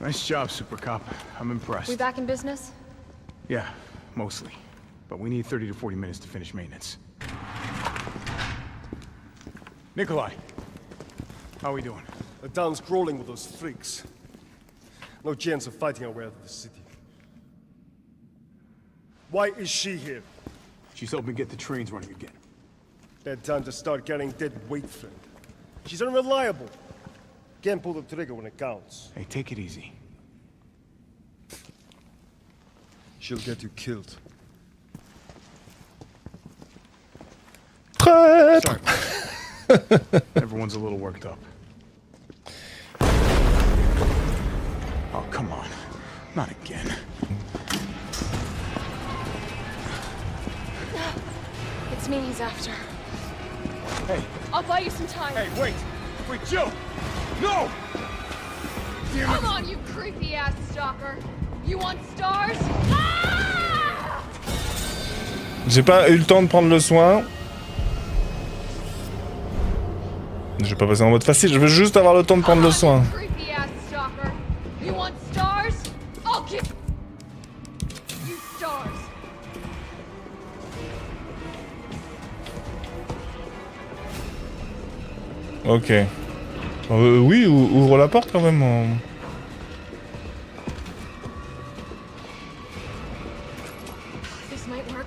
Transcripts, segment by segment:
Nice job, Super Cop. I'm impressed. We back in business? Yeah, mostly. But we need 30 to 40 minutes to finish maintenance. Nikolai, how are we doing? The town's crawling with those freaks. No chance of fighting our way out of the city. Why is she here? She's helping get the trains running again. Bad time to start carrying dead weight, friend. She's unreliable. Can't pull the trigger when it counts. Hey, take it easy. She'll get you killed. Sorry. Everyone's a little worked up. Oh, come on. Not again. It's me he's after. Hey, I'll buy you some time. hey, wait! Wait, Jill! No! Damn it! Come on, you creepy ass stalker. You want stars? Ah! J'ai pas eu le temps de prendre le soin. Je vais pas passer en mode facile, je veux juste avoir le temps de prendre le soin. Creepy ass stalker. You want stars? I'll give you stars. Ok. Oui, ouvre la porte quand même. This might work.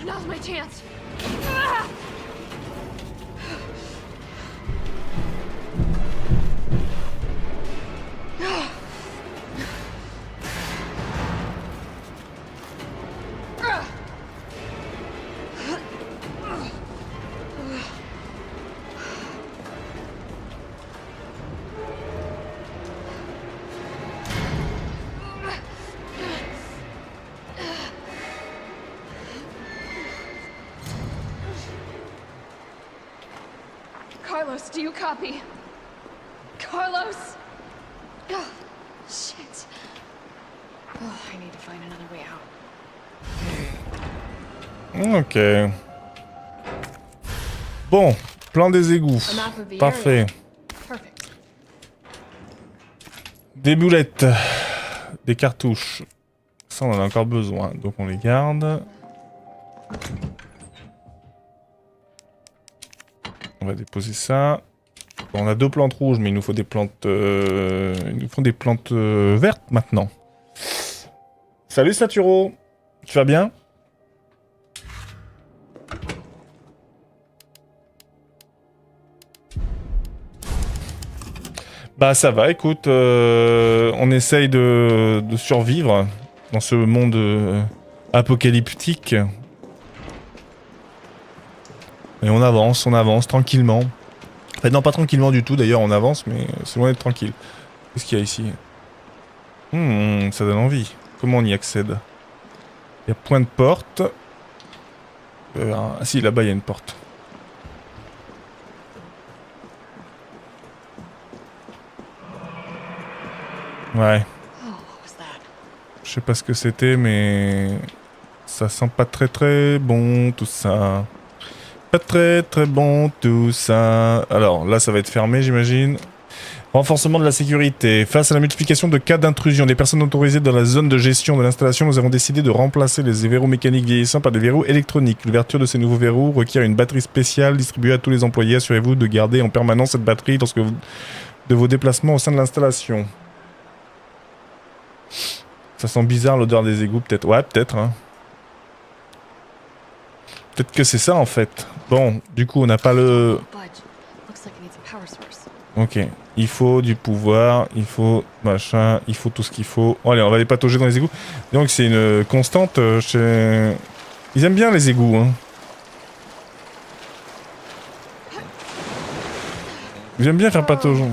Now's my chance. Ah! Carlos, do you copy? Carlos! Oh, shit. Oh, I need to find another way out. Ok. Bon, plan des égouts. A map of the Parfait. area. Perfect. Des boulettes. Des cartouches. Ça, on en a encore besoin, donc on les garde. On va déposer ça. On a 2 plantes rouges, mais il nous faut des plantes, il nous faut des plantes vertes maintenant. Salut Saturo, tu vas bien? Bah ça va, écoute, on essaye de survivre dans ce monde apocalyptique. Et on avance tranquillement. En fait, non, pas tranquillement du tout, d'ailleurs, on avance, mais c'est loin d'être tranquille. Qu'est-ce qu'il y a ici? Ça donne envie. Comment on y accède? Il y a point de porte. Ah si, là-bas, il y a une porte. Ouais. Je sais pas ce que c'était, mais... ça sent pas très bon, tout ça. Pas très bon tout ça. Alors là ça va être fermé j'imagine. Renforcement de la sécurité. Face à la multiplication de cas d'intrusion des personnes autorisées dans la zone de gestion de l'installation, nous avons décidé de remplacer les verrous mécaniques vieillissants par des verrous électroniques. L'ouverture de ces nouveaux verrous requiert une batterie spéciale distribuée à tous les employés. Assurez-vous de garder en permanence cette batterie lorsque de vos déplacements au sein de l'installation. Ça sent bizarre l'odeur des égouts peut-être. Ouais peut-être hein. Peut-être que c'est ça en fait. Bon, du coup on n'a pas le... Ok, il faut du pouvoir, il faut machin, il faut tout ce qu'il faut. Oh, allez, on va les patauger dans les égouts. Donc c'est une constante chez... Ils aiment bien les égouts, hein. Ils aiment bien faire patauger.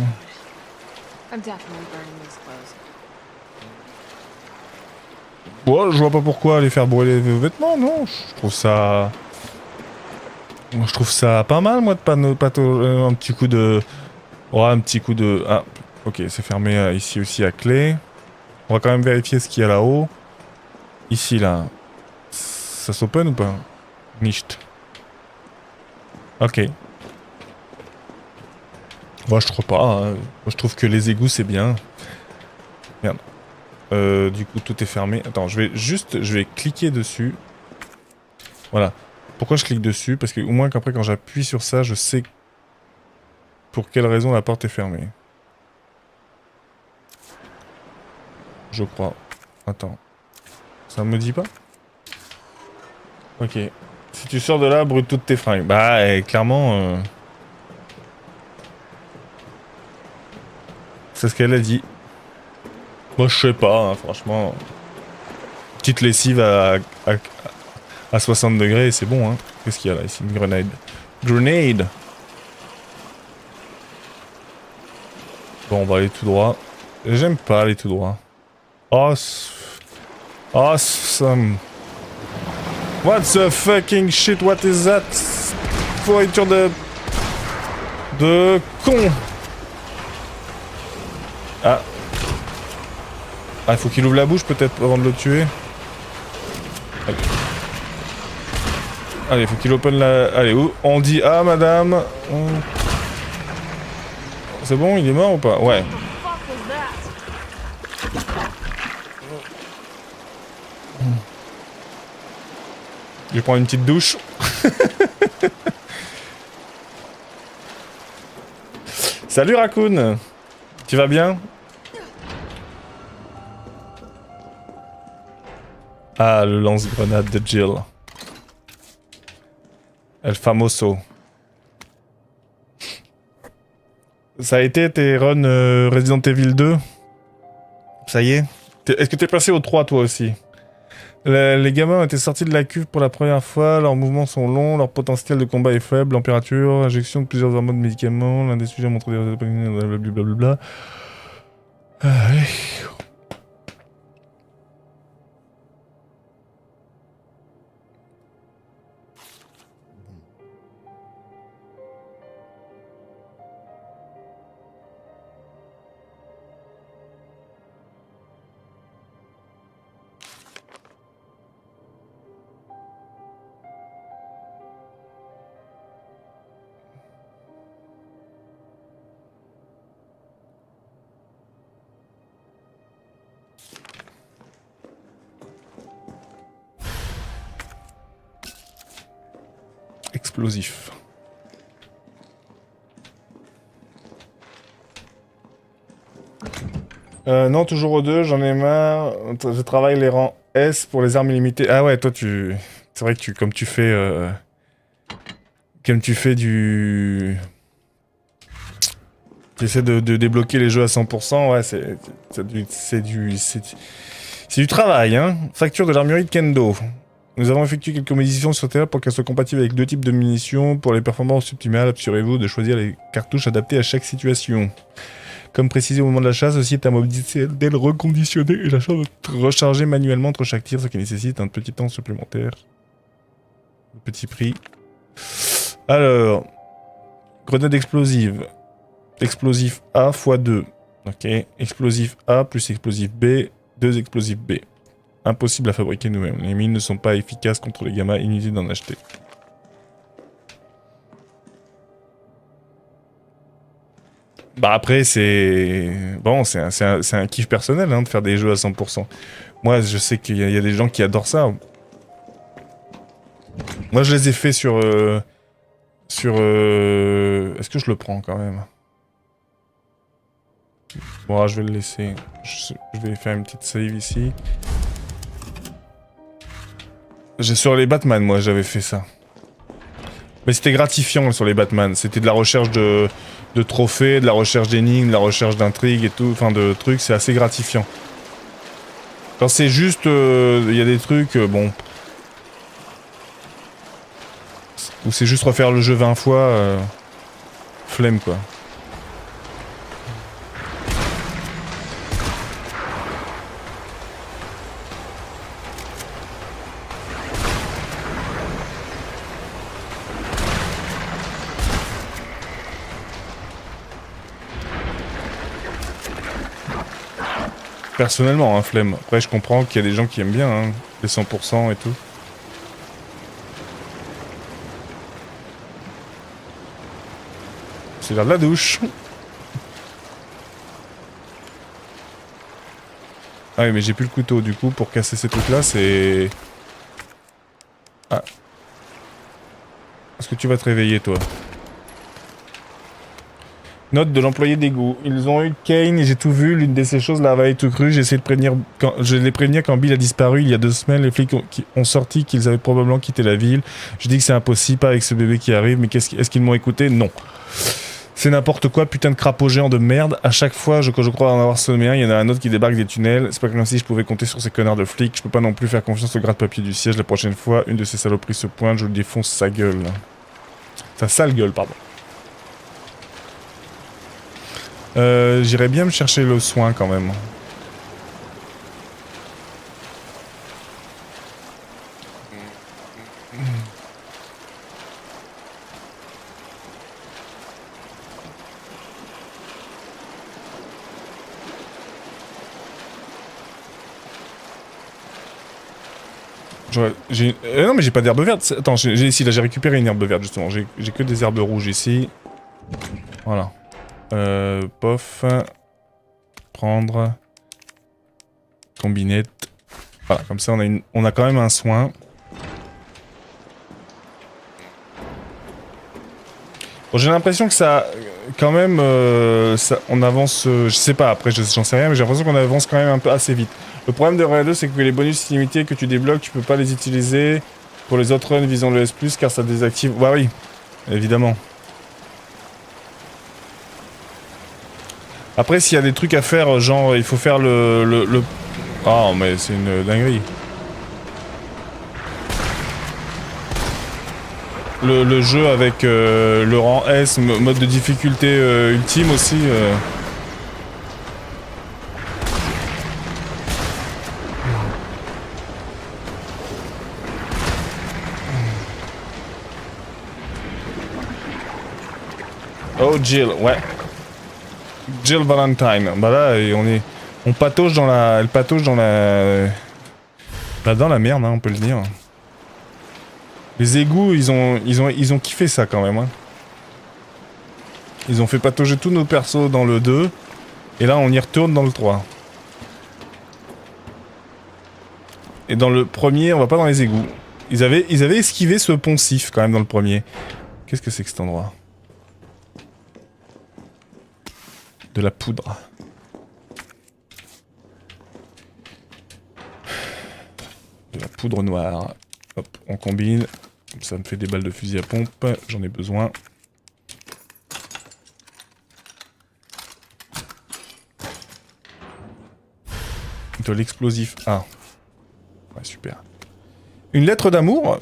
Bon, je vois pas pourquoi aller faire brûler vos vêtements, non. Je trouve ça... Moi, je trouve ça pas mal, moi, de un petit coup de... Ouais, un petit coup de... Ah, ok, c'est fermé ici aussi à clé. On va quand même vérifier ce qu'il y a là-haut. Ici, là. Ça s'open ou pas? Nicht. Ok. Moi, je trouve pas. Hein. Moi, je trouve que les égouts, c'est bien. Merde. Du coup, tout est fermé. Attends, je vais cliquer dessus. Voilà. Pourquoi je clique dessus? Parce que au moins qu'après, quand j'appuie sur ça, je sais pour quelle raison la porte est fermée. Je crois. Attends. Ça me dit pas? Ok. Si tu sors de là, brûle toutes tes fringues. Bah, clairement... C'est ce qu'elle a dit. Moi, je sais pas, hein, franchement. Petite lessive à 60 degrés, c'est bon, hein. Qu'est-ce qu'il y a là, ici? Une grenade. Grenade! Bon, on va aller tout droit. J'aime pas aller tout droit. Awesome. What the fucking shit, what is that? Fourriture de con. Ah. Ah, il faut qu'il ouvre la bouche peut-être avant de le tuer. Allez, faut qu'il open la... Allez, où on dit ah madame. C'est bon, il est mort ou pas? Ouais. Je vais prendre une petite douche. Salut Raccoon. Tu vas bien? Ah, le lance-grenade de Jill. El famoso. Ça a été tes runs Resident Evil 2? Ça y est? Est-ce que t'es passé au 3 toi aussi? Les gamins ont été sortis de la cuve pour la première fois, leurs mouvements sont longs, leur potentiel de combat est faible, température, injection de plusieurs hormones de médicaments, l'un des sujets a montré des résultats blablabla. Allez. Explosif. Non, toujours au 2, j'en ai marre. Je travaille les rangs S pour les armes illimitées. Ah ouais, toi tu... C'est vrai que tu... Comme tu fais... Comme tu fais du... Tu essaies de débloquer les jeux à 100%, ouais, c'est du travail, hein. Facture de l'armurerie de Kendo. Nous avons effectué quelques modifications sur Terre pour qu'elle soit compatible avec 2 types de munitions. Pour les performances optimales, assurez-vous de choisir les cartouches adaptées à chaque situation. Comme précisé au moment de l'achat, ceci est un modèle reconditionné et l'achat doit être rechargé manuellement entre chaque tir, ce qui nécessite un petit temps supplémentaire. Le petit prix. Alors, grenade explosive. Explosif A x 2. Ok. Explosif A plus explosif B, 2 explosifs B. Impossible à fabriquer nous-mêmes. Les mines ne sont pas efficaces contre les gamins, inutile d'en acheter. Bah après c'est... Bon, c'est un kiff personnel hein, de faire des jeux à 100%. Moi je sais qu'il y a des gens qui adorent ça. Moi je les ai fait sur... Est-ce que je le prends quand même? Bon, je vais le laisser. Je vais faire une petite save ici. Sur les Batman, moi, j'avais fait ça. Mais c'était gratifiant sur les Batman. C'était de la recherche de trophées, de la recherche d'énigmes, de la recherche d'intrigues et tout. Enfin, de trucs, c'est assez gratifiant. Quand c'est juste... Il y a des trucs, bon... Ou c'est juste refaire le jeu 20 fois... Flemme, quoi. Personnellement, hein, flemme. Après, je comprends qu'il y a des gens qui aiment bien, hein, les 100% et tout. C'est l'heure de la douche. Ah oui, mais j'ai plus le couteau, du coup, pour casser ces trucs-là, c'est... Ah. Est-ce que tu vas te réveiller, toi? Note de l'employé d'égout. Ils ont eu Kane et j'ai tout vu. L'une de ces choses l'a avalé tout cru. J'ai essayé de prévenir... Je l'ai prévenu quand Bill a disparu il y a 2 semaines. Les flics ont sorti qu'ils avaient probablement quitté la ville. Je dis que c'est impossible, pas avec ce bébé qui arrive. Mais est-ce qu'ils m'ont écouté? Non. C'est n'importe quoi, putain de crapaud géant de merde. À chaque fois que je crois en avoir sommé un, il y en a un autre qui débarque des tunnels. C'est pas comme si je pouvais compter sur ces connards de flics. Je peux pas non plus faire confiance au gratte-papier du siège. La prochaine fois, une de ces saloperies se pointe, je lui défonce sa gueule. Sa sale gueule, pardon. J'irais bien me chercher le soin quand même. Non mais j'ai pas d'herbe verte. Attends, ici là j'ai récupéré une herbe verte justement. J'ai que des herbes rouges ici. Voilà. Pof. Prendre. Combinette. Voilà, comme ça on a quand même un soin. Bon, j'ai l'impression que ça, quand même, on avance, je sais pas, après j'en sais rien, mais j'ai l'impression qu'on avance quand même un peu assez vite. Le problème de Red 2, c'est que les bonus illimités que tu débloques, tu peux pas les utiliser pour les autres runs visant le S+, car ça désactive... Bah oui, évidemment. Après, s'il y a des trucs à faire, genre, il faut faire le... Oh, mais c'est une dinguerie. Le jeu avec le rang S, mode de difficulté ultime aussi. Oh Jill, ouais. Jill Valentine. Bah là, on patauge dans la, elle patauge dans la, bah dans la merde, hein, on peut le dire. Les égouts, ils ont kiffé ça quand même. Hein. Ils ont fait patauger tous nos persos dans le 2. Et là, on y retourne dans le 3. Et dans le premier, on va pas dans les égouts. Ils avaient esquivé ce poncif quand même dans le premier. Qu'est-ce que c'est que cet endroit? De la poudre. De la poudre noire. Hop, on combine. Ça me fait des balles de fusil à pompe. J'en ai besoin. De l'explosif A. Ouais, super. Une lettre d'amour?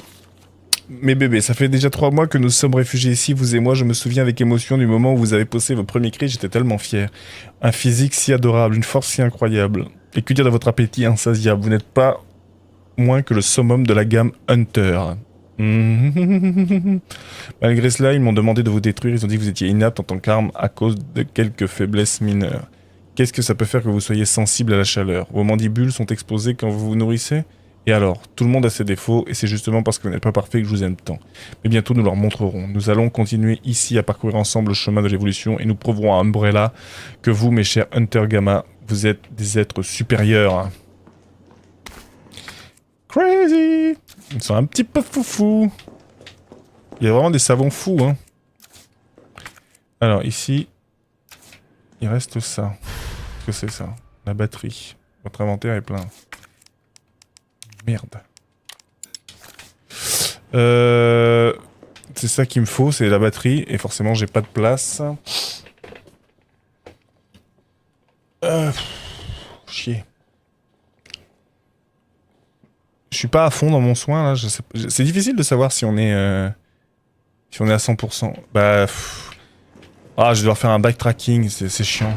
Mes bébés, ça fait déjà 3 mois que nous sommes réfugiés ici, vous et moi. Je me souviens avec émotion du moment où vous avez posé vos premiers cris. J'étais tellement fier. Un physique si adorable, une force si incroyable. Et que dire de votre appétit insatiable? Vous n'êtes pas moins que le summum de la gamme Hunter. Malgré cela, ils m'ont demandé de vous détruire. Ils ont dit que vous étiez inapte en tant qu'arme à cause de quelques faiblesses mineures. Qu'est-ce que ça peut faire que vous soyez sensible à la chaleur? Vos mandibules sont exposées quand vous vous nourrissez? Et alors, tout le monde a ses défauts, et c'est justement parce que vous n'êtes pas parfait que je vous aime tant. Mais bientôt nous leur montrerons. Nous allons continuer ici à parcourir ensemble le chemin de l'évolution, et nous prouverons à Umbrella que vous, mes chers Hunter Gamma, vous êtes des êtres supérieurs. Crazy! Ils sont un petit peu foufous. Il y a vraiment des savons fous, hein. Alors, ici, il reste ça. Qu'est-ce que c'est ça? La batterie. Votre inventaire est plein. Merde. C'est ça qu'il me faut, c'est la batterie. Et forcément, j'ai pas de place. Chier. Je suis pas à fond dans mon soin, là. C'est difficile de savoir si on est... si on est à 100%. Bah... Ah, je vais devoir faire un backtracking, c'est chiant.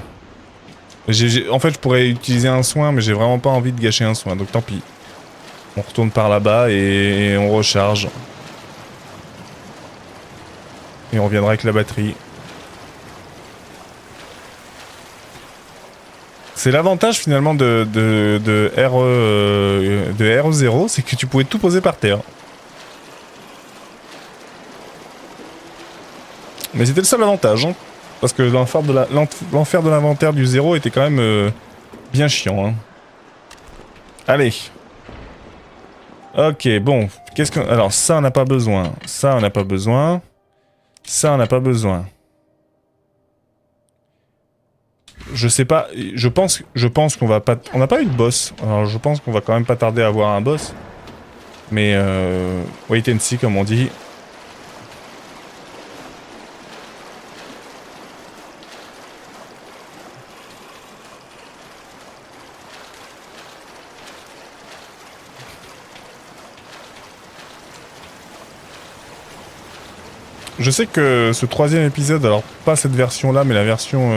En fait, je pourrais utiliser un soin, mais j'ai vraiment pas envie de gâcher un soin, donc tant pis. On retourne par là-bas et on recharge. Et on reviendra avec la batterie. C'est l'avantage finalement de RE0, c'est que tu pouvais tout poser par terre. Mais c'était le seul avantage, hein, parce que l'enfer de l'inventaire du 0 était quand même bien chiant. Hein. Allez. Ok, bon. Qu'est-ce que... Alors, ça, on n'a pas besoin. Ça, on n'a pas besoin. Ça, on n'a pas besoin. Je sais pas. Je pense qu'on va pas... On n'a pas eu de boss. Alors, je pense qu'on va quand même pas tarder à avoir un boss. Mais, wait and see, comme on dit. Je sais que ce troisième épisode, alors pas cette version-là, mais la version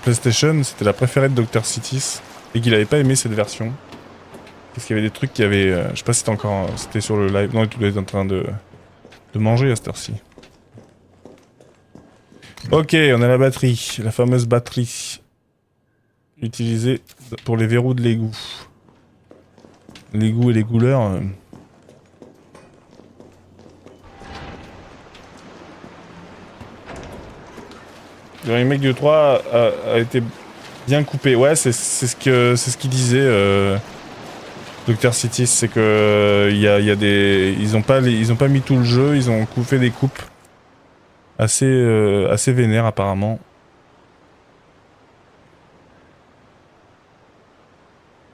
PlayStation, c'était la préférée de Dr. Citis, et qu'il avait pas aimé cette version. Parce qu'il y avait des trucs qui avaient... je sais pas si c'était encore... C'était sur le live... Non, il était en train de manger à cette heure-ci. Ok, on a la batterie. La fameuse batterie. Utilisée pour les verrous de l'égout. L'égout et les couleurs... Le remake du 3 a été bien coupé. Ouais, c'est ce qu'il disait Dr. Citis, c'est que il y a des ils ont pas mis tout le jeu, ils ont fait des coupes assez vénères apparemment.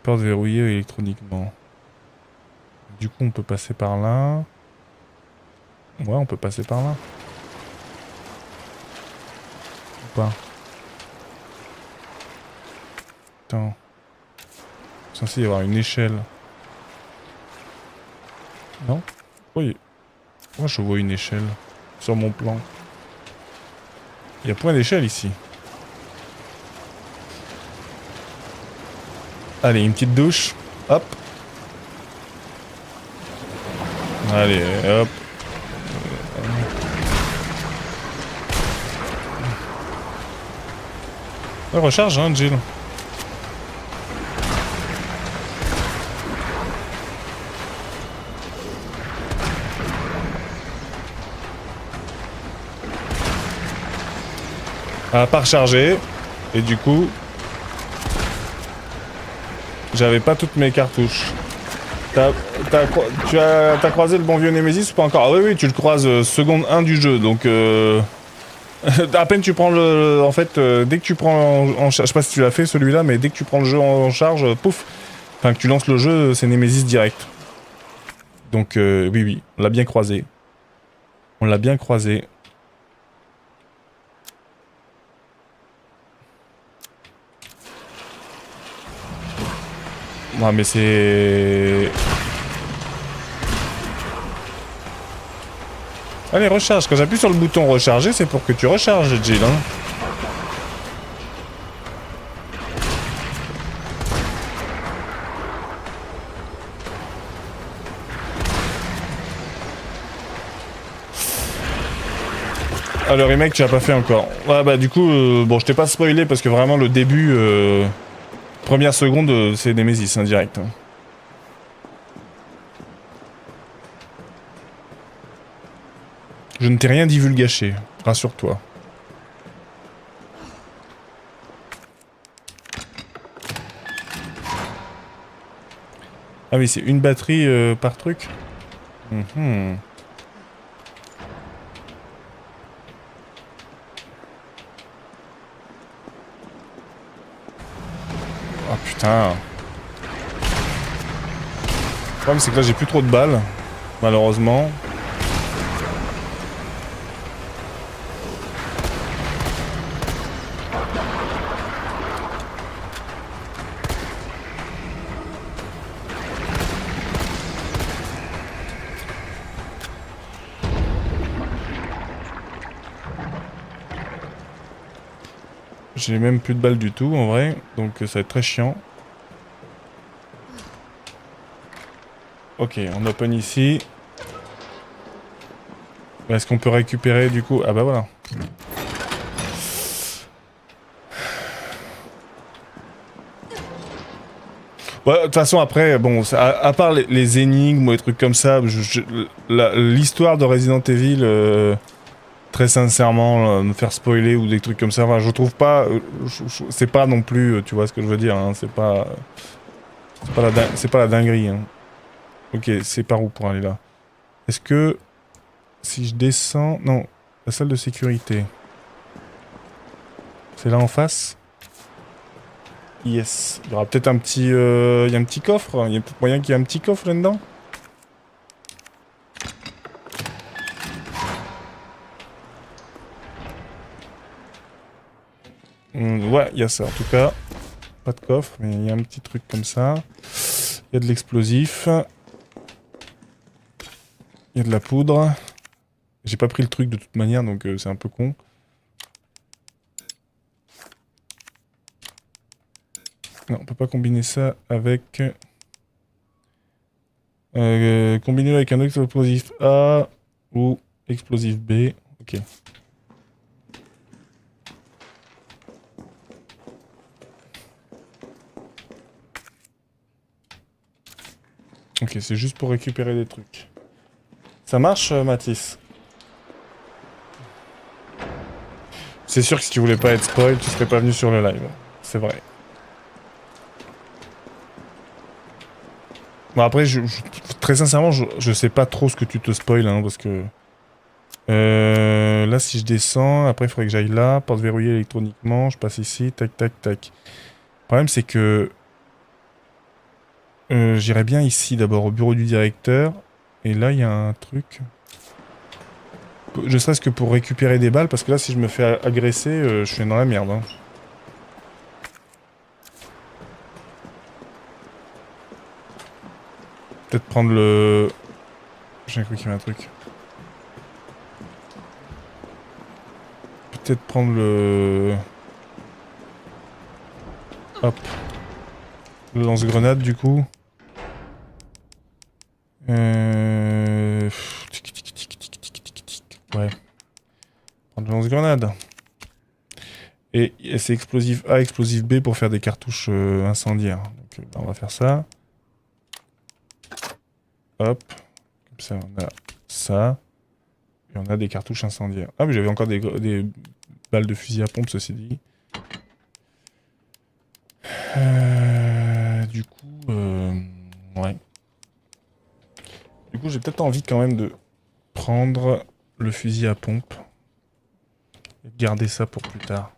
Porte verrouillée électroniquement. Du coup, on peut passer par là. Ouais, on peut passer par là. Pas. Attends. Il est censé y avoir une échelle. Non? Oui. Moi je vois une échelle sur mon plan. Il y a point d'échelle ici. Allez, une petite douche. Hop. Allez, hop. Ouais, recharge, hein, Jill. Elle a pas rechargé. Et du coup... J'avais pas toutes mes cartouches. T'as croisé le bon vieux Nemesis ou pas encore? Ah oui, tu le croises seconde 1 du jeu, donc... à peine tu prends le... En fait, dès que tu prends en charge... Je sais pas si tu l'as fait celui-là, mais dès que tu prends le jeu en charge, pouf. Enfin, que tu lances le jeu, c'est Nemesis direct. Donc, oui, on l'a bien croisé. On l'a bien croisé. Ouais, mais c'est... Allez, recharge. Quand j'appuie sur le bouton recharger, c'est pour que tu recharges, Jill. Hein. Ah, le remake, tu l'as pas fait encore. Ouais, bah du coup, bon, je t'ai pas spoilé parce que vraiment le début, première seconde, c'est Nemesis, hein, direct. Hein. Je ne t'ai rien divulgaché, rassure-toi. Ah oui, c'est une batterie par truc. Mm-hmm. Oh putain. Le problème c'est que là j'ai plus trop de balles, malheureusement. J'ai même plus de balles du tout en vrai, donc ça va être très chiant. Ok, on open ici. Est-ce qu'on peut récupérer du coup? Ah bah voilà. Ouais, de toute façon, après, bon, à part les énigmes ou les trucs comme ça, l'histoire de Resident Evil, très sincèrement, me faire spoiler ou des trucs comme ça, enfin, je trouve pas... c'est pas non plus, tu vois ce que je veux dire, hein, c'est pas la dinguerie. Hein. Ok, c'est par où pour aller là? Est-ce que... Si je descends... Non, la salle de sécurité. C'est là en face? Yes. Il y aura peut-être un petit... il y a un petit coffre? Il y a peut-être moyen qu'il y ait un petit coffre là-dedans? Ouais, il y a ça en tout cas. Pas de coffre, mais il y a un petit truc comme ça. Il y a de l'explosif. Il y a de la poudre. J'ai pas pris le truc de toute manière, donc c'est un peu con. Non, on peut pas combiner ça avec... combiner avec un autre explosif A ou explosif B. Ok. Ok, c'est juste pour récupérer des trucs. Ça marche, Mathis? C'est sûr que si tu voulais pas être spoil, tu serais pas venu sur le live. C'est vrai. Bon après, très sincèrement, je sais pas trop ce que tu te spoil, hein, parce que... là, si je descends, après il faudrait que j'aille là, porte verrouillée électroniquement, je passe ici, tac, tac, tac. Le problème, c'est que... j'irais bien ici, d'abord, au bureau du directeur. Et là, il y a un truc... Ne serait-ce que pour récupérer des balles, parce que là, si je me fais agresser, je suis dans la merde, hein. Peut-être prendre le... J'ai cru qu'il y avait un truc. Peut-être prendre le... Hop. Le lance-grenade, du coup. Ouais. Prendre le lance-grenade. Et c'est explosif A, explosif B pour faire des cartouches incendiaires. Donc là, on va faire ça. Hop. Comme ça, on a ça. Et on a des cartouches incendiaires. Ah, mais j'avais encore des balles de fusil à pompe, ceci dit. Du coup, ouais. Du coup, j'ai peut-être envie quand même de prendre le fusil à pompe. Et garder ça pour plus tard.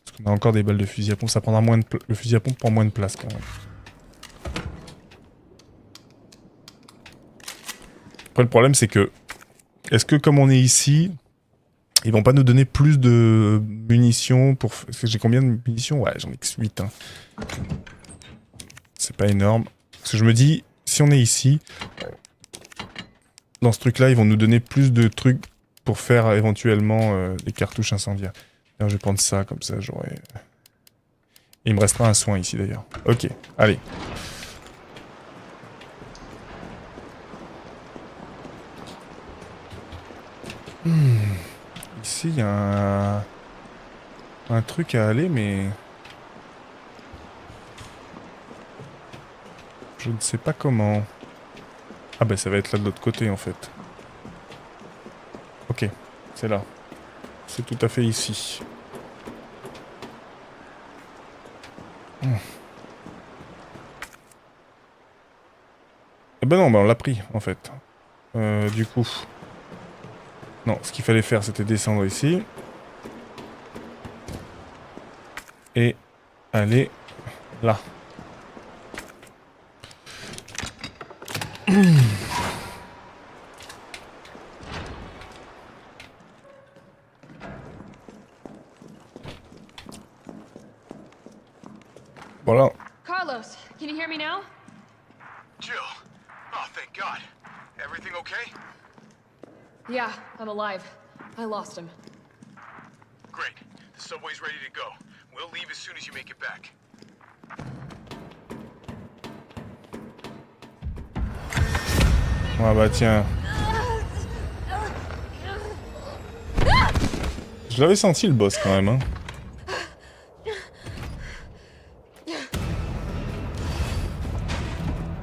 Parce qu'on a encore des balles de fusil à pompe. Ça prendra moins de le fusil à pompe prend moins de place quand même. Après, le problème, c'est que... Est-ce que comme on est ici, ils vont pas nous donner plus de munitions pour... J'ai combien de munitions? Ouais, j'en ai que 8. Hein. C'est pas énorme. Parce que je me dis, si on est ici, dans ce truc-là, ils vont nous donner plus de trucs pour faire éventuellement des cartouches incendiaires. Alors, je vais prendre ça, comme ça, j'aurai... Il me restera un soin ici, d'ailleurs. Ok, allez. Ici, il y a un truc à aller, mais... Je ne sais pas comment. Ah bah ça va être là de l'autre côté, en fait. Ok, c'est là. C'est tout à fait ici. Eh ben non, bah on l'a pris, en fait. Du coup... Non, ce qu'il fallait faire, c'était descendre ici. Et aller là. Voilà. Carlos, can you hear me now? Jill! Oh, thank God. Everything okay? Yeah, I'm alive. I lost him. Great. The subway's ready to go. We'll leave as soon as you make it back. Ah bah tiens. Je l'avais senti le boss quand même, hein.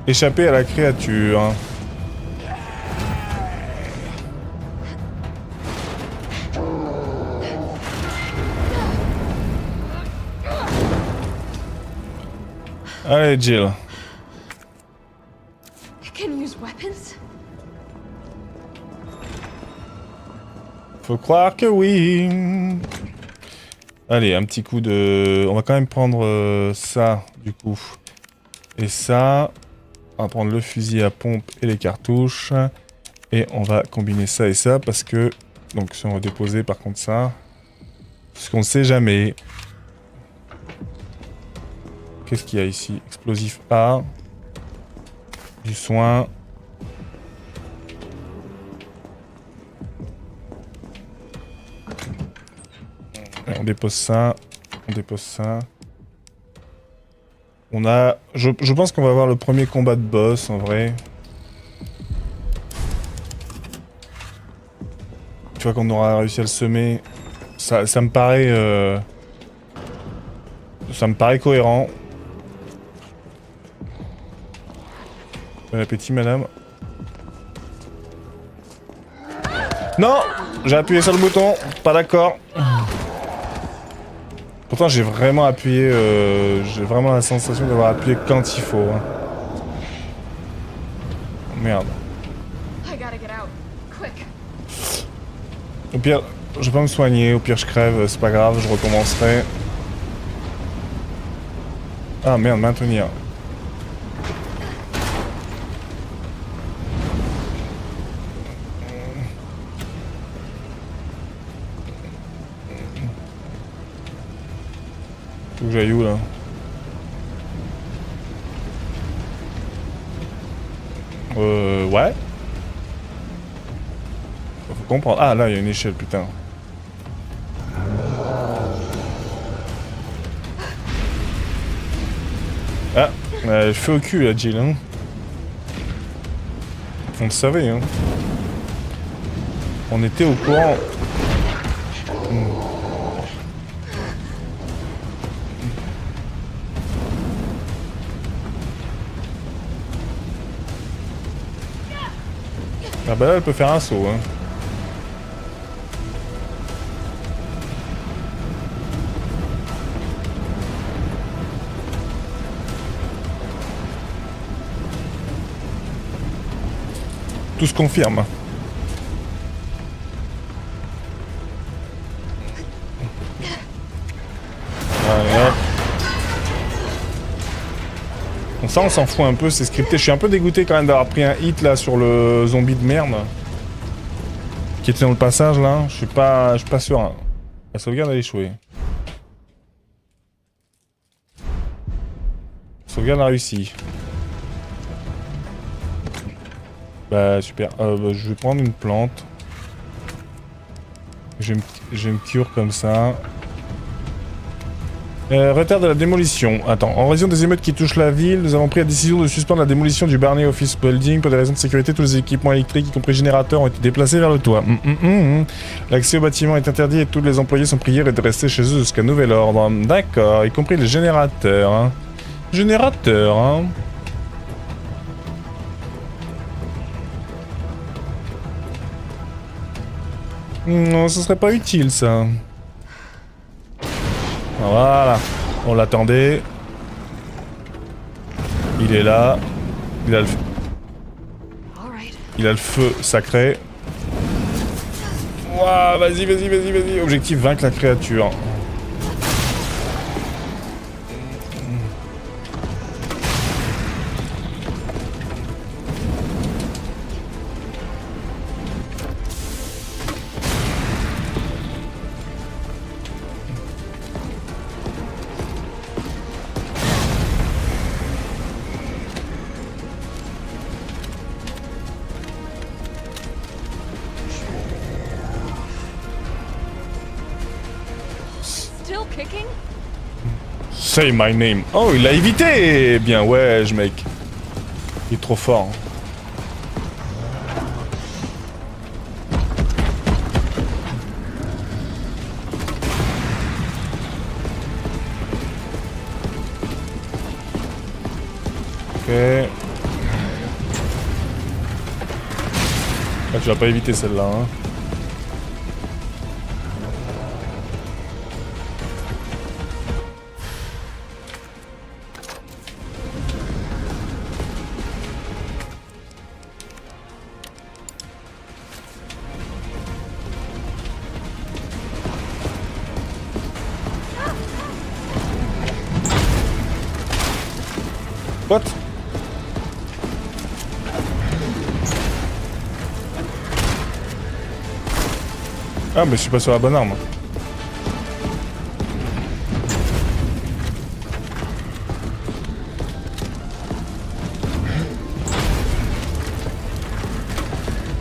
échapper à la créature. Allez, Jill. It can use weapons? Faut croire que oui. Allez, un petit coup de... On va quand même prendre ça, du coup. Et ça. On va prendre le fusil à pompe et les cartouches. Et on va combiner ça et ça parce que... Donc, si on va déposer par contre ça... Parce qu'on ne sait jamais. Qu'est-ce qu'il y a ici? Explosif A. Du soin. On dépose ça. On dépose ça. On a... Je pense qu'on va avoir le premier combat de boss, en vrai. Tu vois qu'on aura réussi à le semer. Ça me paraît... Ça me paraît cohérent. Bon appétit, madame. Non! J'ai appuyé sur le bouton. Pas d'accord. Pourtant, j'ai vraiment appuyé... j'ai vraiment la sensation d'avoir appuyé quand il faut. Hein. Merde. I gotta get out. Quick. Au pire, je vais pas me soigner. Au pire, je crève. C'est pas grave, je recommencerai. Ah merde, maintenir. Faut que j'aille où là? Ouais. Faut comprendre. Ah là, il y a une échelle, putain. Ah, le feu au cul là, Jill. Hein. On le savait, hein. On était au courant. Ah bah là, elle peut faire un saut, hein. Tout se confirme. Allez, hop. Bon, ça, on s'en fout un peu, c'est scripté. Je suis un peu dégoûté quand même d'avoir pris un hit là sur le zombie de merde. Qui était dans le passage là. Je suis pas sûr. La sauvegarde a échoué. La sauvegarde a réussi. Bah super. Bah, je vais prendre une plante. Je vais me cure comme ça. Retard de la démolition. Attends, en raison des émeutes qui touchent la ville, nous avons pris la décision de suspendre la démolition du Barney Office Building. Pour des raisons de sécurité, tous les équipements électriques, y compris générateurs, ont été déplacés vers le toit. L'accès au bâtiment est interdit et tous les employés sont priés de rester chez eux jusqu'à nouvel ordre. D'accord, y compris les générateurs. Hein. Générateurs, hein. Non, ce serait pas utile, ça. Voilà. On l'attendait. Il est là. Il a le feu sacré. Ouah, vas-y, vas-y, vas-y, vas-y. Objectif, vaincre la créature. Still kicking? Say my name. Oh, il l'a évité. Bien, ouais, mec. Il est trop fort. Ok. Tu vas pas éviter celle-là, hein. What? Ah mais je suis pas sur la bonne arme.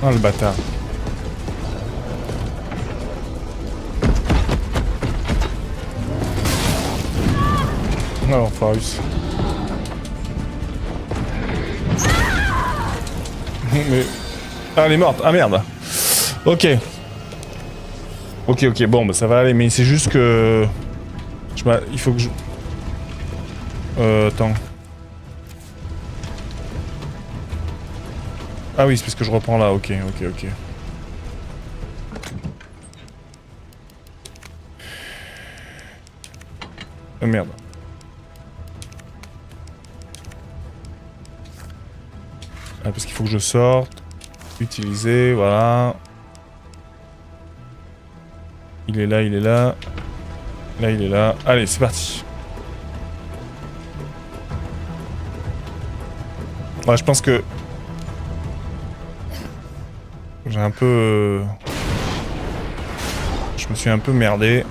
Ah le bâtard. Non, Farus. Mais... Ah, elle est morte. Ah, merde. Ok. Ok, bon, bah ça va aller, mais c'est juste que... Il faut que je... Attends. Ah oui, c'est parce que je reprends là, ok. Oh merde. Ah, parce qu'il faut que je sorte. Utiliser, voilà. Il est là. Là, il est là. Allez, c'est parti. Ouais, je pense que... J'ai un peu... Je me suis un peu merdé.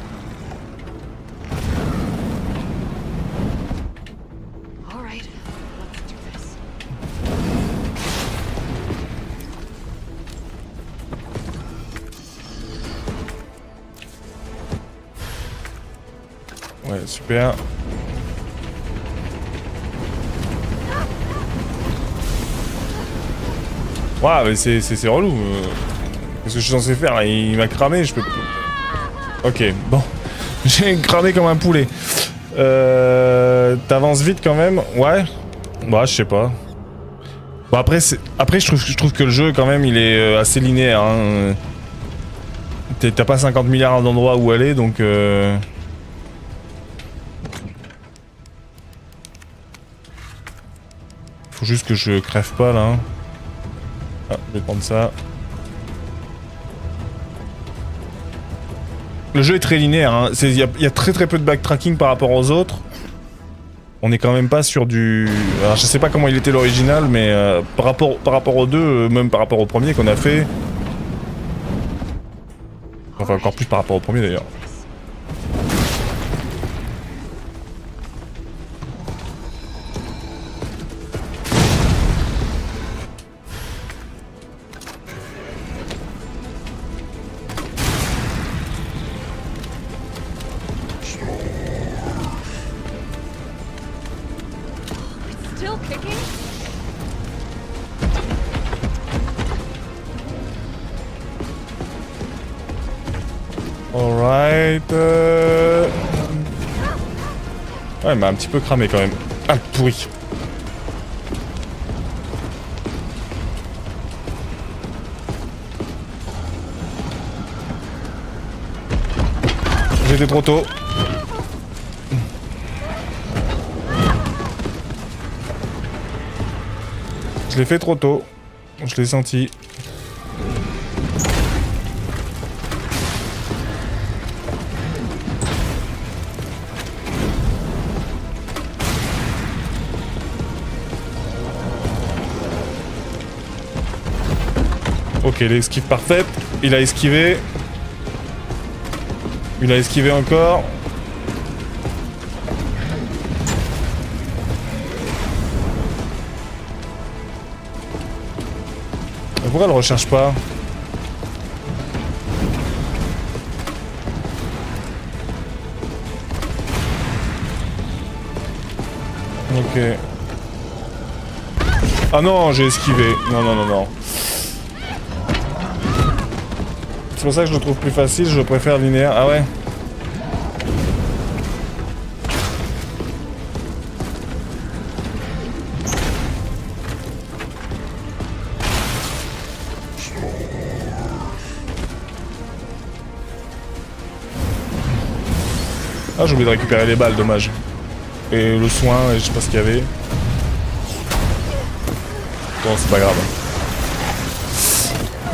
Ouais, super. Ouais, mais c'est relou. Qu'est-ce que je suis censé faire là? Il m'a cramé, je peux... Ok, bon. J'ai cramé comme un poulet. T'avances vite quand même? Ouais. Bah, je sais pas. Bon, après, je trouve que le jeu, quand même, il est assez linéaire. Hein. T'as pas 50 milliards d'endroits où aller, donc... Faut juste que je crève pas là. Ah, je vais prendre ça. Le jeu est très linéaire, hein. Il y a très peu de backtracking par rapport aux autres. On est quand même pas sur du... Alors je sais pas comment il était l'original, mais par rapport aux deux, même par rapport au premier qu'on a fait... Enfin encore plus par rapport au premier d'ailleurs. Alright. Ouais, il m'a un petit peu cramé quand même. Ah, pourri. J'étais trop tôt. Je l'ai fait trop tôt. Je l'ai senti. Ok, l'esquive parfaite. Il a esquivé. Il a esquivé encore. Pourquoi elle recherche pas? Ok. Ah non, j'ai esquivé. Non. C'est pour ça que je le trouve plus facile, je préfère linéaire. Ah ouais? Ah, j'ai oublié de récupérer les balles, dommage. Et le soin, et je sais pas ce qu'il y avait. Bon, c'est pas grave.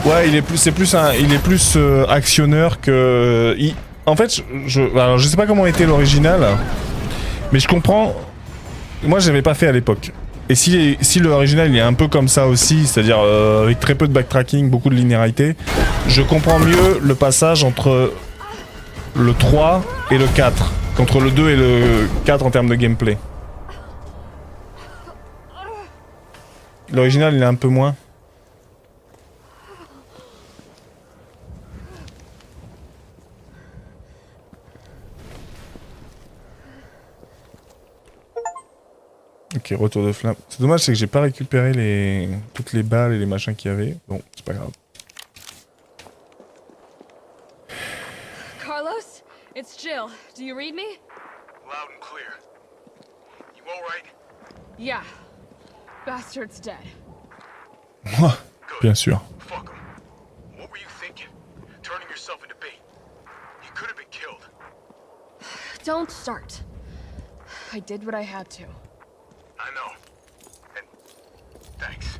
Ouais, il est plus actionneur que... En fait, alors, je sais pas comment était l'original, mais je comprends... Moi, j'avais pas fait à l'époque. Et si l'original il est un peu comme ça aussi, c'est-à-dire avec très peu de backtracking, beaucoup de linéarité, je comprends mieux le passage entre le 3 et le 4, qu'entre le 2 et le 4 en termes de gameplay. L'original il est un peu moins. Ok, retour de flamme. C'est dommage, c'est que j'ai pas récupéré toutes les balles et les machins qu'il y avait. Bon, c'est pas grave. Carlos, it's Jill. Do you read me? Loud and clear. You all right? Yeah. Bastard's dead. Moi, bien sûr. Fuck him. What were you thinking? Turning yourself into bait. You could have been killed. Don't start. I did what I had to. I know. And thanks.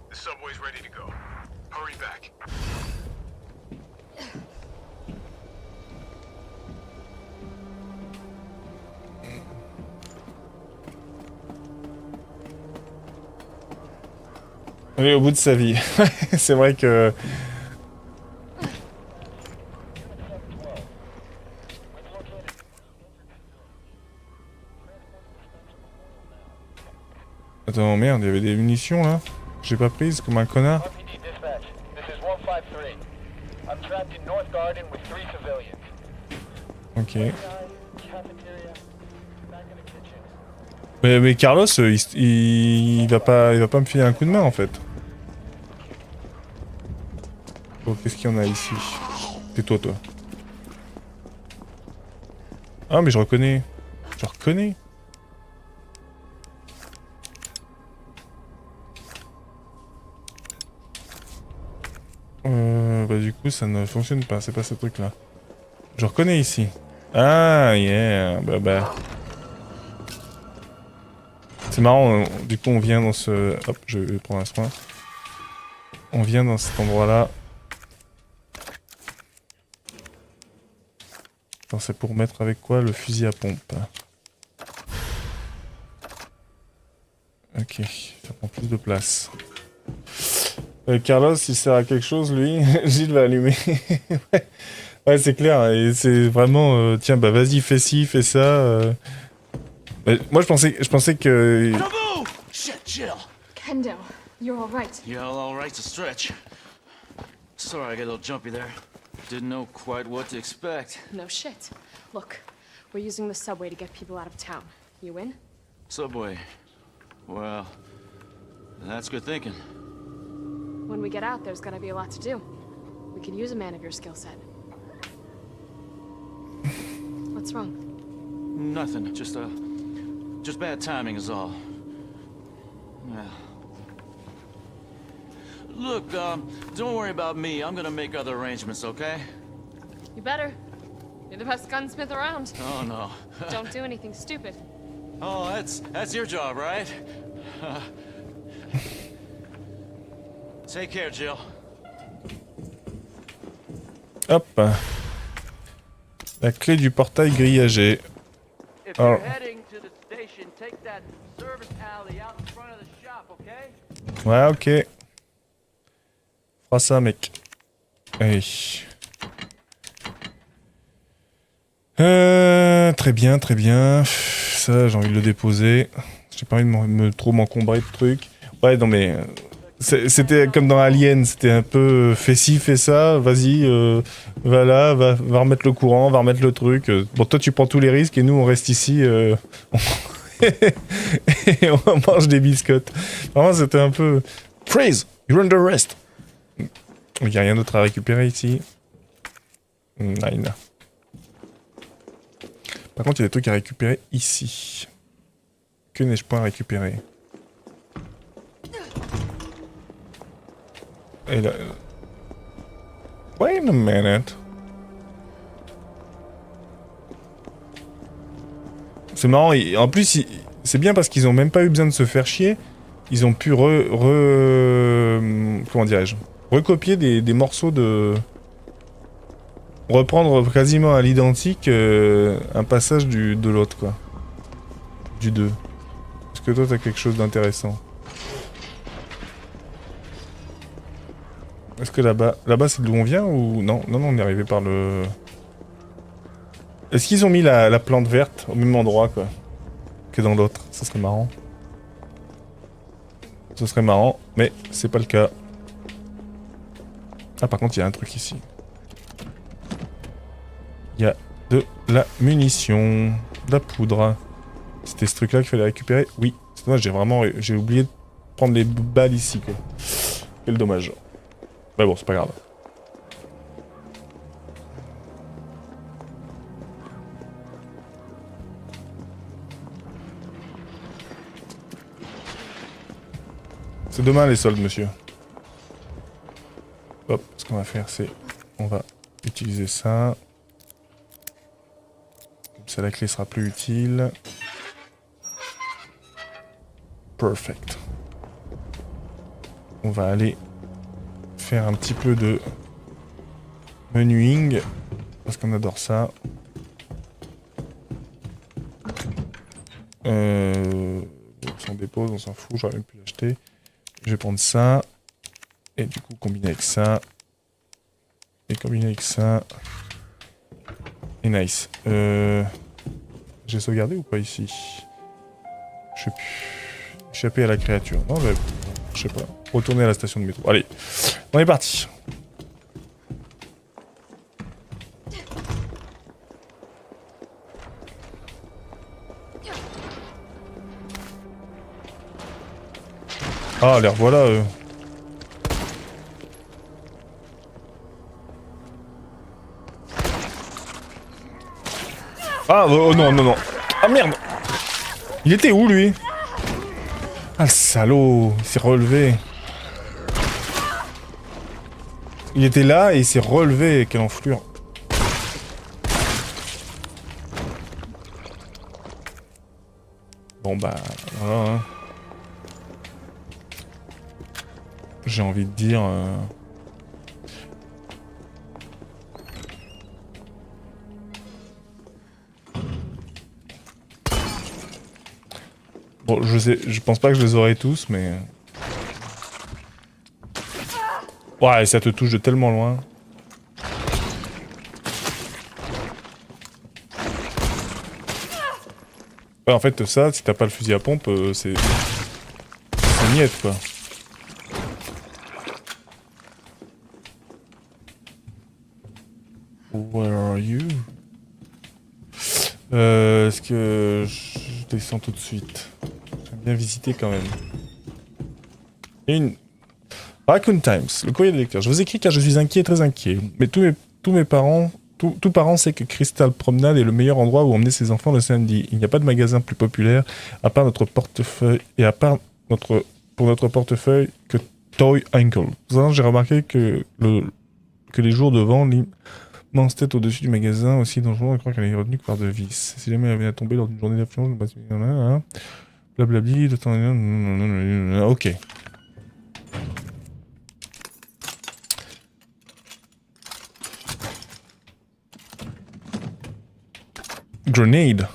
The subway's ready to go. Hurry back. Oui, au bout de sa vie. C'est vrai que... Attends, merde, il y avait des munitions là. J'ai pas prises comme un connard. RPD dispatch, this is 153. I'm trapped in North Garden with 3 civilians. Ok. Cafeteria, back in the kitchen. Mais Carlos, il va pas me filer un coup de main en fait. Oh, qu'est-ce qu'il y en a ici? Tais-toi, toi. Ah, mais je reconnais. Je reconnais. Bah du coup, ça ne fonctionne pas. C'est pas ce truc-là. Je reconnais ici. Ah, yeah. Bah. C'est marrant, du coup on vient dans ce... Hop, je vais prendre un soin. On vient dans cet endroit-là. Attends, c'est pour mettre avec quoi? Le fusil à pompe. Ok, ça prend plus de place. Carlos, il sert à quelque chose, lui. Gilles va allumer. Ouais, c'est clair. Et c'est vraiment... tiens, bah vas-y, fais ci, fais ça. Moi, je pensais que... Taboo! Shit, Jill. Kendo, you're all right. Yeah, all right's a stretch. Sorry, I got a little jumpy there. Didn't know quite what to expect. No shit. Look, we're using the subway to get people out of town. You in? Subway. Well, that's good thinking. When we get out, there's gonna be a lot to do. We could use a man of your skill set. What's wrong? Nothing. Just bad timing is all. Well. Look, don't worry about me. I'm gonna make other arrangements, okay? You better. You're the best gunsmith around. Oh no. Don't do anything stupid. Oh, that's your job, right? Take care, Jill. Hop. La clé du portail grillagé. If Oh. you're heading to the station, take that service alley out in front of the shop, okay? Ouais, ok. Fera ça, mec. Allez. Très bien, très bien. Ça, j'ai envie de le déposer. J'ai pas envie de trop m'encombrer de trucs. Ouais, non mais... C'était comme dans Alien, c'était un peu fais ci, fais ça, vas-y, va là, va remettre le courant, va remettre le truc. Bon, toi tu prends tous les risques et nous on reste ici, et on mange des biscottes. Vraiment, c'était un peu... Freeze! You're under arrest! Il n'y a rien d'autre à récupérer ici. Nine. Par contre, il y a des trucs à récupérer ici. Que n'ai-je pas à récupérer? Et là... Wait a minute. C'est marrant, en plus, c'est bien parce qu'ils ont même pas eu besoin de se faire chier. Ils ont pu comment dirais-je, recopier des morceaux de... Reprendre quasiment à l'identique un passage de l'autre, quoi. Du 2. Est-ce que toi, t'as quelque chose d'intéressant? Est-ce que là-bas... Là-bas, c'est d'où on vient ou... Non, non, non, on est arrivé par le... Est-ce qu'ils ont mis la plante verte au même endroit, quoi, que dans l'autre? Ça serait marrant. Ce serait marrant, mais c'est pas le cas. Ah, par contre, il y a un truc ici. Il y a de la munition, de la poudre. C'était ce truc-là qu'il fallait récupérer? Oui. C'est dommage, j'ai oublié de prendre les balles ici, quoi. Quel dommage. Mais bon, c'est pas grave. C'est demain les soldes, monsieur. Hop, ce qu'on va faire, c'est... On va utiliser ça. Comme ça, la clé sera plus utile. Perfect. On va aller faire un petit peu de menuing. Parce qu'on adore ça. On s'en dépose, on s'en fout, j'aurais même pu l'acheter. Je vais prendre ça. Et du coup, combiner avec ça. Et combiner avec ça. Et nice. J'ai sauvegardé ou pas ici? Je sais plus. Échapper à la créature. Non, je sais pas. Retourner à la station de métro. Allez, on est parti. Ah, les revoilà, eux. Ah, oh non, non, non. Ah merde. Il était où, lui? Ah, le salaud. Il s'est relevé. Il était là et il s'est relevé. Quelle enflure. Bon, bah, voilà, hein. J'ai envie de dire... Bon, je pense pas que je les aurai tous, mais... Ouais, ça te touche de tellement loin. Ouais, en fait, ça, si t'as pas le fusil à pompe, c'est niette, quoi. Where are you? Est-ce que je descends tout de suite? J'aime bien visiter quand même. Raccoon Times, le courrier des lecteurs. Je vous écris car je suis inquiet, très inquiet. Mais tous mes parents, tout parent sait que Crystal Promenade est le meilleur endroit où emmener ses enfants le samedi. Il n'y a pas de magasin plus populaire, à part notre portefeuille, et à part pour notre portefeuille, que Toy Uncle. J'ai remarqué que les jours de vent, l'immense tête au-dessus du magasin, aussi dangereux, je crois qu'elle est retenue que par de vis. Si jamais elle venait à tomber lors d'une journée d'affluence, blablabli, le temps... Ok. Grenade.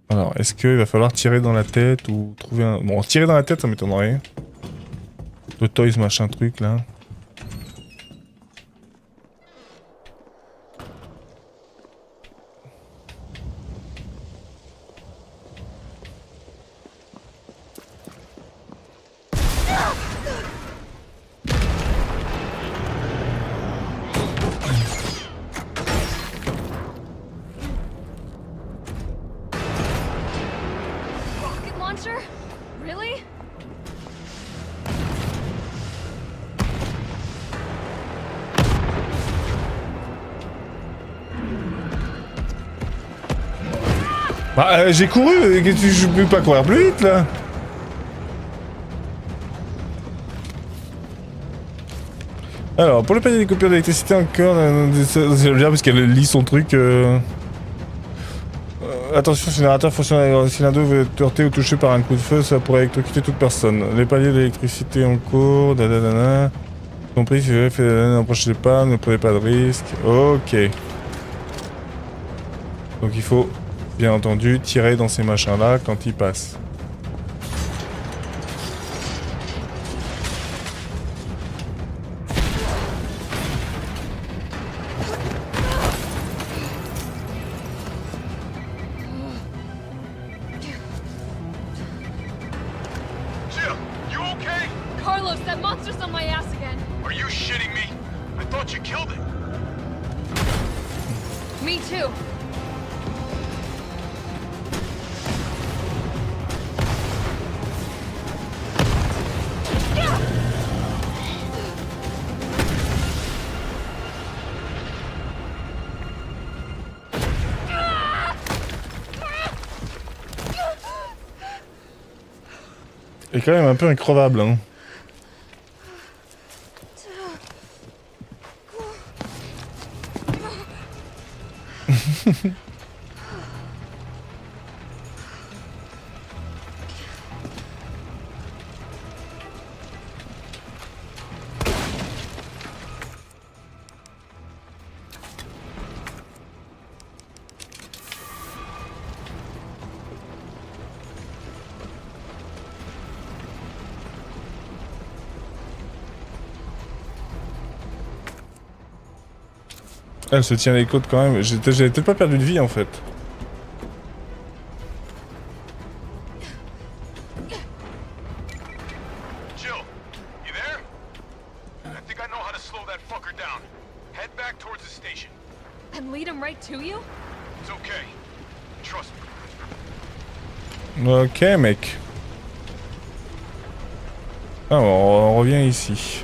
Alors, est-ce qu'il va falloir tirer dans la tête ou trouver un... Bon, tirer dans la tête, ça m'étonnerait. Le toys machin truc, là. Really? Bah, j'ai couru, je peux pas courir plus vite là. Alors, pour le palier des coupures d'électricité encore, c'est bien parce qu'elle lit son truc. Attention, si le générateur fonctionne, si l'un d'eux veut être heurté ou touché par un coup de feu, ça pourrait électrocuter toute personne. Les paliers d'électricité en cours, dadadana. Compris, si vous avez fait n'approchez pas, ne prenez pas de risque. Ok. Donc il faut, bien entendu, tirer dans ces machins-là quand ils passent. Jill, you okay? Carlos, that monster's on my ass again. Are you shitting me? I thought you killed it. Me too. Il est quand même un peu increvable, hein. Elle se tient les côtes quand même. J'avais peut-être pas perdu de vie en fait. Jill, you there? I think I know how to slow that fucker down. Head back towards the station. And lead him right to you? It's okay. Trust me. Ok mec. Ah, on revient ici.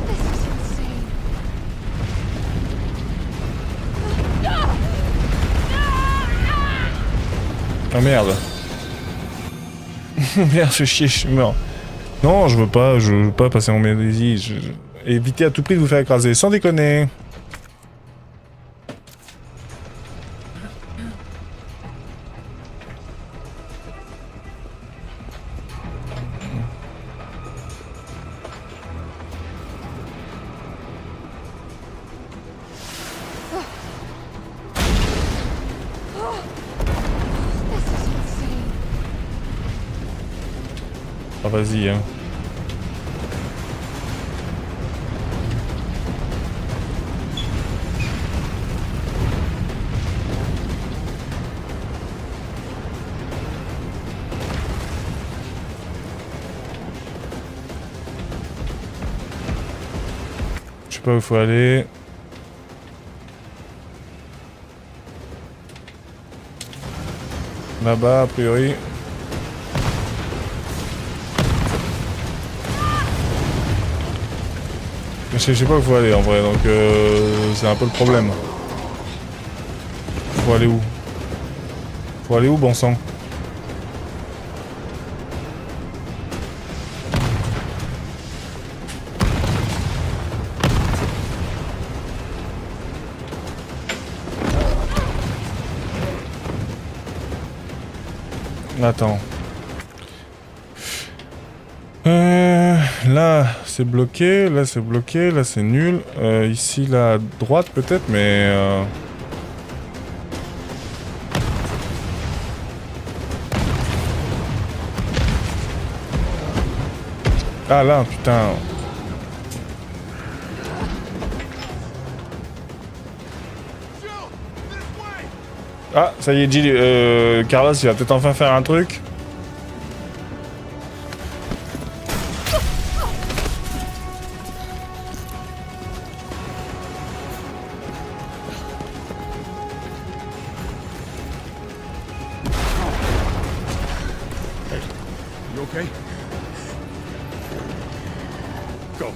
This is insane. Ah merde. Merde, je fais chier, je suis mort. Non, je veux pas passer mon médésie. Évitez à tout prix de vous faire écraser, sans déconner. This is insane. Ah vas-y hein. Je sais pas où il faut aller. Là-bas a priori. Je sais pas où il faut aller en vrai, donc c'est un peu le problème. Faut aller où? Faut aller où, bon sang? Attends. Là c'est bloqué, là c'est bloqué, là c'est nul. Ici là à droite peut-être, mais ah là putain. Ah ça y est, Jill, Carlos il va peut-être enfin faire un truc. You okay? Go.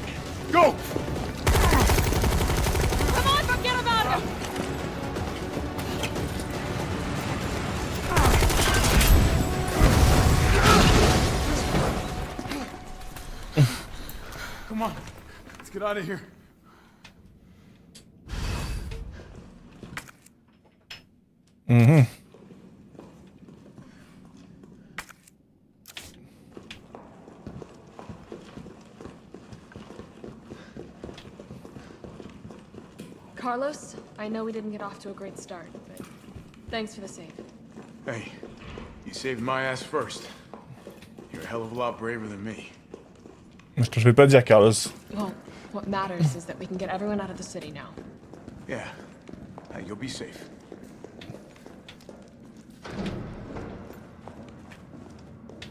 Go! get out of here. Mhm. Carlos, I know we didn't get off to a great start, but thanks for the save. Hey, you saved my ass first. You're a hell of a lot braver than me. Je vais pas dire, Carlos. Well, what matters is that we can get everyone out of the city now. Yeah. Hey, you'll be safe.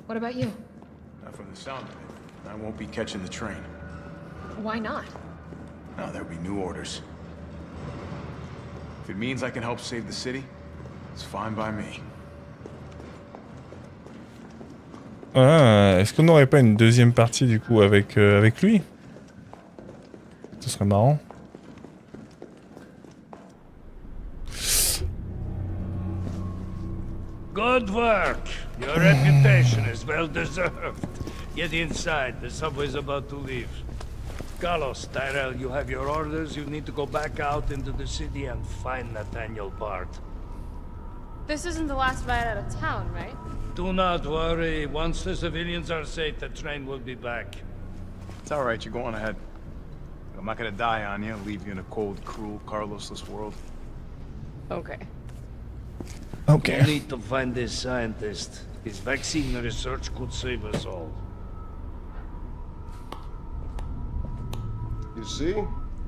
What about you? Not from the sound of it. I won't be catching the train. Why not? No, there'll be new orders. If it means I can help save the city, it's fine by me. Ah, est-ce qu'on n'aurait pas une deuxième partie du coup avec lui? Ce serait marrant. Good work. Your reputation is well deserved. Get inside. The subway's about to leave. Carlos, Tyrell, you have your orders. You need to go back out into the city and find Nathaniel Bard. This isn't the last ride out of town, right? Do not worry. Once the civilians are safe, the train will be back. It's all right, you're going ahead. I'm not gonna die on you and leave you in a cold, cruel, Carlosless world. Okay. Ok. We need to find this scientist. His vaccine research could save us all. You see?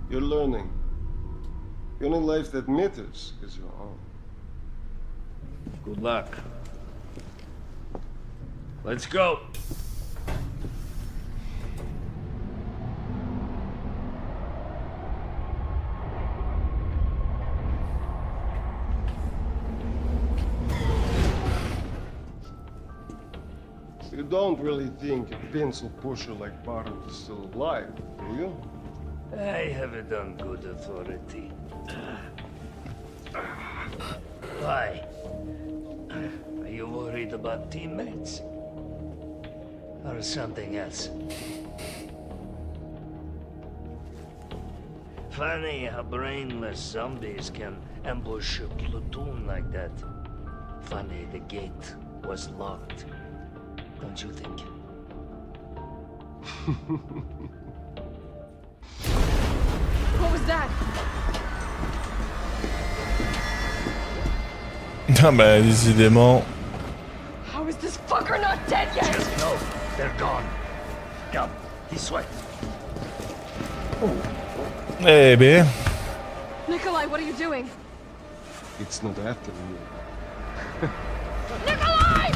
You're learning. The only life that matters is your own. Good luck. Let's go. You don't really think a pencil pusher like Bard is still alive, do you? I have it on good authority. Why? Are you worried about teammates? Or something else? Funny how brainless zombies can ambush a platoon like that. Funny the gate was locked. Don't you think? What was that? Ah bah décidément. How is this fucker not dead yet? Just know they're gone. Come, this way. Eh ben. Nikolai, what are you doing? It's not after you. Nikolai!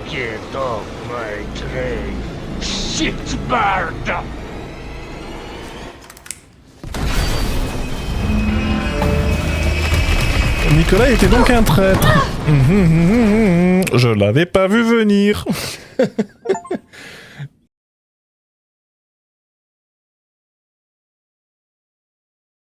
Get off my train, shitbird! Nicolas était donc un traître. Je l'avais pas vu venir.